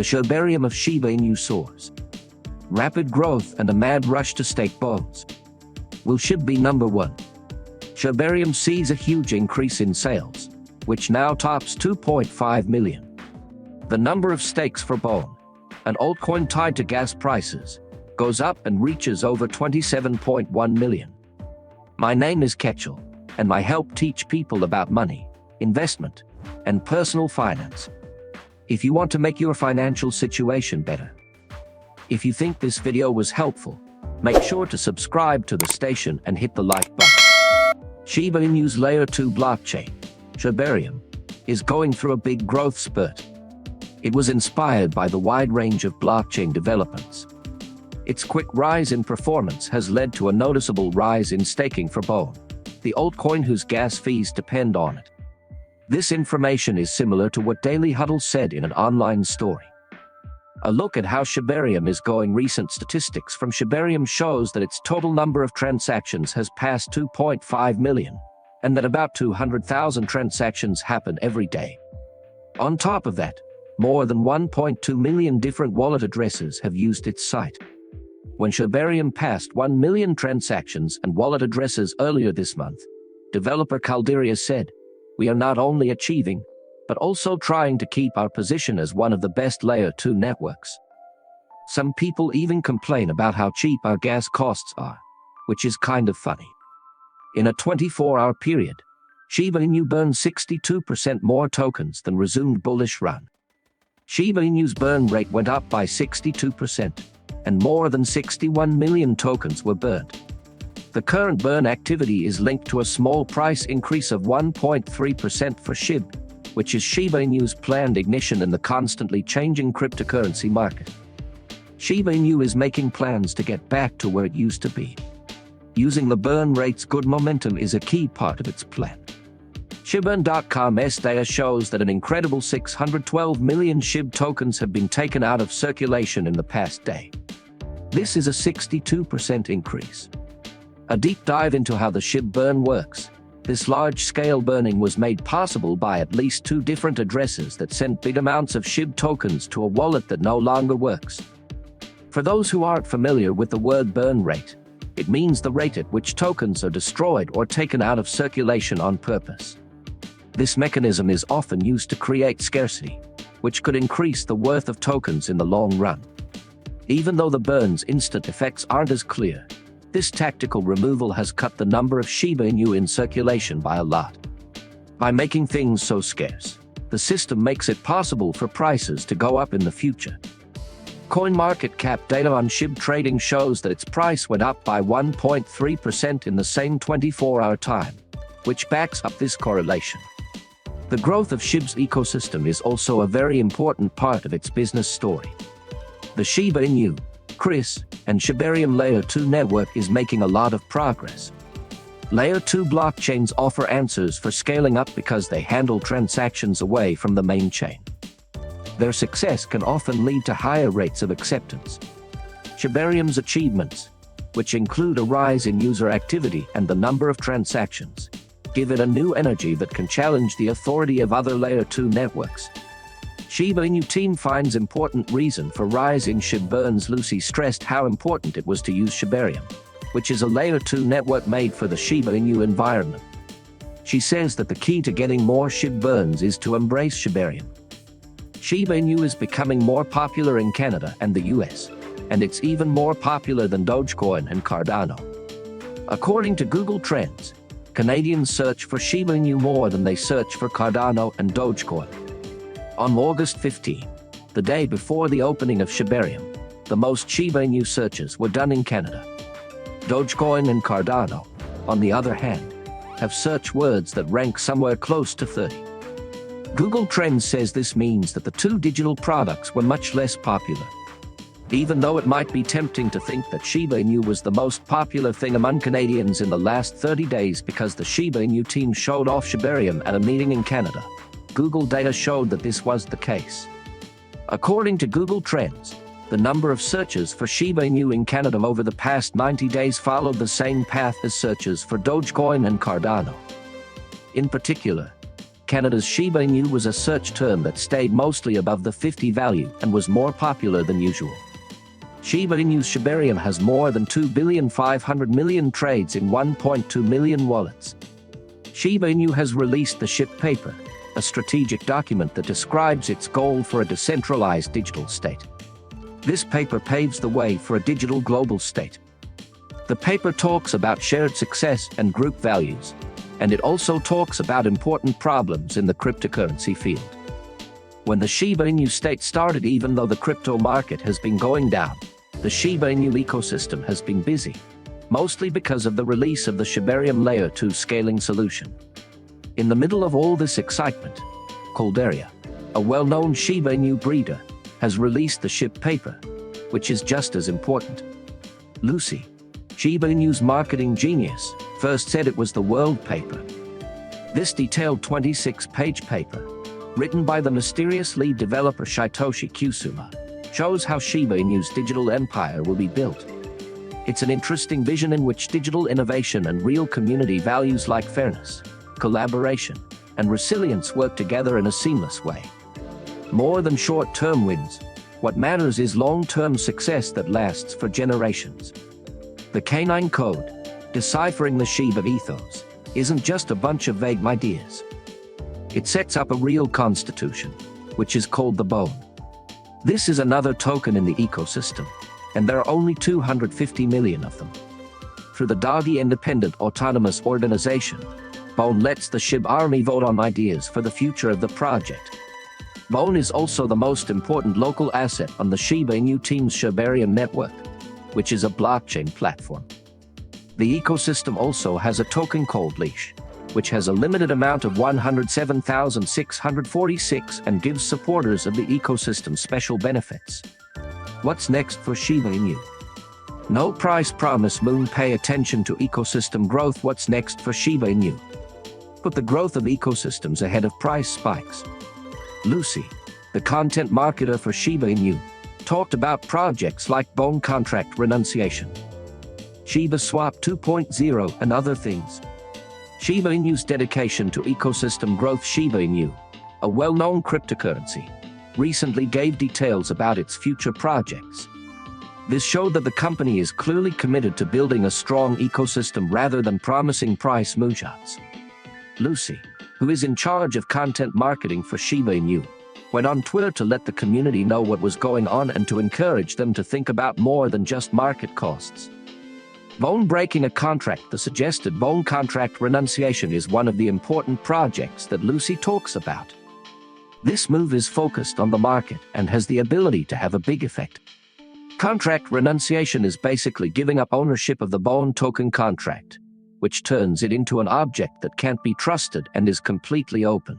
The Shibarium of Shiba Inu soars. Rapid growth and a mad rush to stake bones. Will Shib be number one? Shibarium sees a huge increase in sales, which now tops 2.5 million. The number of stakes for Bone, an altcoin tied to gas prices, goes up and reaches over 27.1 million. My name is Ketchel, and I help teach people about money, investment, and personal finance. If you want to make your financial situation better. If you think this video was helpful, make sure to subscribe to the station and hit the like button. Shiba Inu's Layer 2 blockchain, Shibarium, is going through a big growth spurt. It was inspired by the wide range of blockchain developments. Its quick rise in performance has led to a noticeable rise in staking for Bone, the altcoin whose gas fees depend on it. This information is similar to what Daily Huddle said in an online story. A look at how Shibarium is going. Recent statistics from Shibarium shows that its total number of transactions has passed 2.5 million, and that about 200,000 transactions happen every day. On top of that, more than 1.2 million different wallet addresses have used its site. When Shibarium passed 1 million transactions and wallet addresses earlier this month, developer Calderia said, "We are not only achieving, but also trying to keep our position as one of the best Layer 2 networks." Some people even complain about how cheap our gas costs are, which is kind of funny. In a 24-hour period, Shiba Inu burned 62% more tokens than resumed Bullish Run. Shiba Inu's burn rate went up by 62%, and more than 61 million tokens were burned. The current burn activity is linked to a small price increase of 1.3% for Shib, which is Shiba Inu's planned ignition in the constantly changing cryptocurrency market. Shiba Inu is making plans to get back to where it used to be. Using the burn rate's good momentum is a key part of its plan. Shibburn.com's data shows that an incredible 612 million Shib tokens have been taken out of circulation in the past day. This is a 62% increase. A deep dive into how the Shib burn works. This large-scale burning was made possible by at least 2 different addresses that sent big amounts of Shib tokens to a wallet that no longer works. For those who aren't familiar with the word burn rate, it means the rate at which tokens are destroyed or taken out of circulation on purpose. This mechanism is often used to create scarcity, which could increase the worth of tokens in the long run. Even though the burn's instant effects aren't as clear, this tactical removal has cut the number of Shiba Inu in circulation by a lot. By making things so scarce, the system makes it possible for prices to go up in the future. CoinMarketCap data on Shib trading shows that its price went up by 1.3% in the same 24-hour time, which backs up this correlation. The growth of Shib's ecosystem is also a very important part of its business story. The Shiba Inu, Chris, and Shibarium Layer 2 network is making a lot of progress. Layer 2 blockchains offer answers for scaling up because they handle transactions away from the main chain. Their success can often lead to higher rates of acceptance. Shibarium's achievements, which include a rise in user activity and the number of transactions, give it a new energy that can challenge the authority of other Layer 2 networks. Shiba Inu team finds important reason for rise in Shib burns. Lucy stressed how important it was to use Shibarium, which is a Layer 2 network made for the Shiba Inu environment. She says that the key to getting more Shib burns is to embrace Shibarium. Shiba Inu is becoming more popular in Canada and the US, and it's even more popular than Dogecoin and Cardano. According to Google Trends, Canadians search for Shiba Inu more than they search for Cardano and Dogecoin. On August 15, the day before the opening of Shibarium, the most Shiba Inu searches were done in Canada. Dogecoin and Cardano, on the other hand, have search words that rank somewhere close to 30. Google Trends says this means that the 2 digital products were much less popular. Even though it might be tempting to think that Shiba Inu was the most popular thing among Canadians in the last 30 days because the Shiba Inu team showed off Shibarium at a meeting in Canada, Google data showed that this was the case. According to Google Trends, the number of searches for Shiba Inu in Canada over the past 90 days followed the same path as searches for Dogecoin and Cardano. In particular, Canada's Shiba Inu was a search term that stayed mostly above the 50 value and was more popular than usual. Shiba Inu's Shibarium has more than 2,500,000,000 trades in 1.2 million wallets. Shiba Inu has released the SHIB paper, a strategic document that describes its goal for a decentralized digital state. This paper paves the way for a digital global state. The paper talks about shared success and group values, and it also talks about important problems in the cryptocurrency field. When the Shiba Inu state started, even though the crypto market has been going down, the Shiba Inu ecosystem has been busy, mostly because of the release of the Shibarium Layer 2 scaling solution. In the middle of all this excitement, Colderia, a well-known Shiba Inu breeder, has released the SHIB paper, which is just as important. Lucy, Shiba Inu's marketing genius, first said it was the world paper. This detailed 26-page paper, written by the mysterious lead developer Satoshi Kusuma, shows how Shiba Inu's digital empire will be built. It's an interesting vision in which digital innovation and real community values like fairness, collaboration, and resilience work together in a seamless way. More than short-term wins, what matters is long-term success that lasts for generations. The K9 code, deciphering the Shiba ethos, isn't just a bunch of vague ideas. It sets up a real constitution, which is called the bone. This is another token in the ecosystem, and there are only 250 million of them. Through the Doggy Independent Autonomous Organization, Bone lets the SHIB army vote on ideas for the future of the project. Bone is also the most important local asset on the Shiba Inu team's Shibarium network, which is a blockchain platform. The ecosystem also has a token called Leash, which has a limited amount of 107,646 and gives supporters of the ecosystem special benefits. What's next for Shiba Inu? No price promise moon. Pay attention to ecosystem growth. What's next for Shiba Inu? Put the growth of ecosystems ahead of price spikes. Lucy, the content marketer for Shiba Inu, talked about projects like Bone Contract Renunciation, Shiba Swap 2.0, and other things. Shiba Inu's dedication to ecosystem growth. Shiba Inu, a well-known cryptocurrency, recently gave details about its future projects. This showed that the company is clearly committed to building a strong ecosystem rather than promising price moonshots. Lucy, who is in charge of content marketing for Shiba Inu, went on Twitter to let the community know what was going on and to encourage them to think about more than just market costs. Bone breaking a contract. The suggested Bone Contract Renunciation is one of the important projects that Lucy talks about. This move is focused on the market and has the ability to have a big effect. Contract renunciation is basically giving up ownership of the Bone token contract, which turns it into an object that can't be trusted and is completely open.